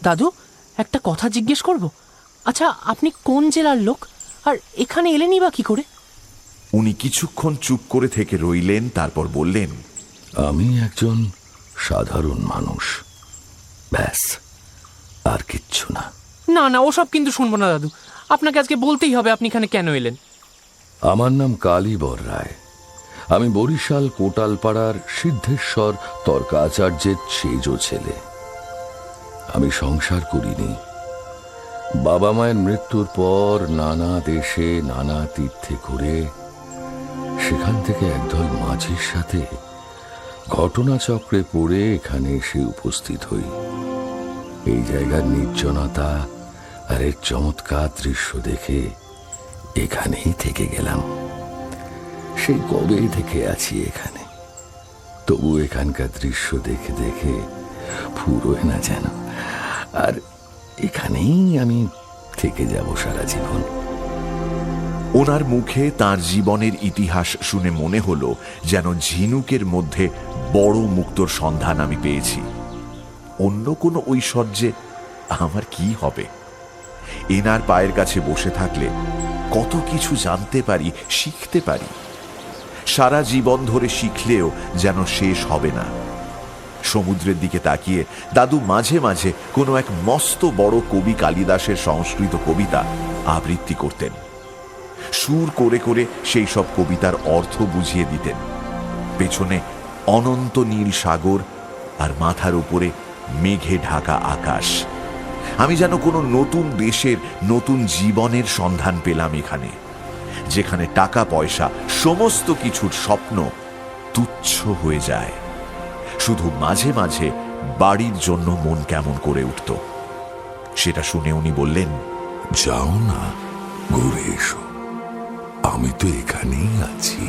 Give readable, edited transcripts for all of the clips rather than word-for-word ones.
দাদু, একটা কথা জিজ্ঞেস করব? আচ্ছা, আপনি কোন জেলার লোক, আর এখানে এলেনই বা কি করে? উনি কিছুক্ষণ চুপ করে থেকে রইলেন, তারপর বললেন, আমি একজন সাধারণ মানুষ, ব্যাস, আর কিচ্ছু না। না না, ওসব কিন্তু শুনবো না দাদু। আপনাকে আজকে বলতেই হবে আপনি এখানে কেন এলেন। আমার নাম কালীবর রায়। আমি বরিশাল কোটালপাড়ার সিদ্ধেশ্বর তর্কাচার্যের সেজ ছেলে। আমি সংসার করিনি। বাবা মায়ের মৃত্যুর পর নানা দেশে নানা তীর্থে ঘুরে সেখান থেকে একদল মাঝির সাথে ঘটনাচক্রে পড়ে এখানে এসে উপস্থিত হই। এই জায়গার নির্জনতা আর এর চমৎকার দৃশ্য দেখে এখানেই থেকে গেলাম। সেই কবে থেকে আছি এখানে, তবু এখানকার দৃশ্য দেখে দেখে ফুরোয় না যেন, আর এখানেই আমি থেকে যাব সারা জীবন। ওনার মুখে তার জীবনের ইতিহাস শুনে মনে হলো যেন ঝিনুকের মধ্যে বড় মুক্তোর সন্ধান আমি পেয়েছি। অন্য কোনো ঐশ্বর্যে আমার কি হবে? এনার পায়ের কাছে বসে থাকলে কত কিছু জানতে পারি, শিখতে পারি। সারা জীবন ধরে শিখলেও যেন শেষ হবে না। সমুদ্রের দিকে তাকিয়ে দাদু মাঝে মাঝে কোনো এক মস্ত বড় কবি কালিদাসের সংস্কৃত কবিতা আবৃত্তি করতেন। সুর করে করে সেই সব কবিতার অর্থ বুঝিয়ে দিতেন। পেছনে অনন্ত নীল সাগর আর মাথার উপরে মেঘে ঢাকা আকাশ। আমি যেন কোনো নতুন দেশের নতুন জীবনের সন্ধান পেলাম এখানে, যেখানে টাকা পয়সা সমস্ত কিছুর স্বপ্ন তুচ্ছ হয়ে যায়। শুধু মাঝে মাঝে বাড়ির জন্য মন কেমন করে উঠত। সেটা শুনে উনি বললেন, যাও না, ঘুরে এসো, আমি তো এখানেই আছি।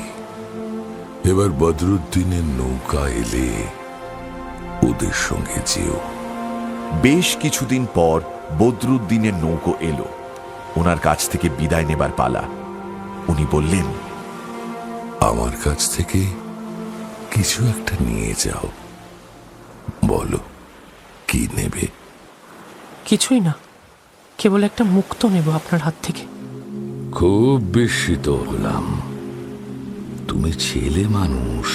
এবার বদরুদ্দিনের নৌকা এলে ওদের সঙ্গে যেও। বেশ কিছুদিন পর বদরুদ্দিনের নৌকো এলো। ওনার কাছ থেকে বিদায় নেবার পালা। উনি বললেন, আমার কাছ থেকে কিছু একটা নিয়ে যাও। বলো, কি নেবে? কিছুই না, কেবল একটা মুক্তো নেব আপনার হাত থেকে। খুব বিস্মিত হলাম। তুমি ছেলে মানুষ,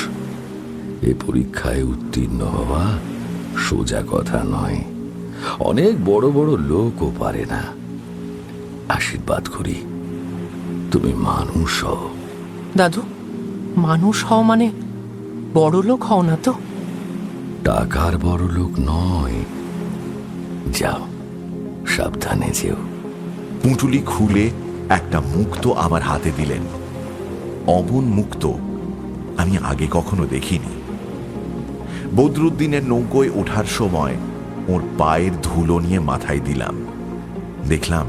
এ পরীক্ষায় উত্তীর্ণ হওয়া সোজা কথা নয়। অনেক বড় বড় লোকও পারে না। আশীর্বাদ করি, তুমি মানুষ হও। দাদু, মানুষ হও মানে বড় লোক হও না তো? টাকার বড় লোক নয়। যাও, সাবধানে যেও। পুঁটুলি খুলে একটা মুক্তো আমার হাতে দিলেন। অমন মুক্তো আমি আগে কখনো দেখিনি। বদরুদ্দিনের নৌকোয় ওঠার সময় ওর পায়ের ধুলো নিয়ে মাথায় দিলাম। দেখলাম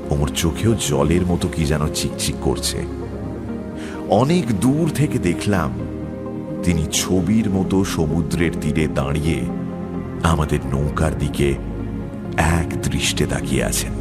ওর চোখেও জলের মতো কি যেন চিকচিক করছে। অনেক দূর থেকে দেখলাম তিনি ছবির মতো সমুদ্রের তীরে দাঁড়িয়ে আমাদের নৌকার দিকে এক দৃষ্টে তাকিয়ে আছেন।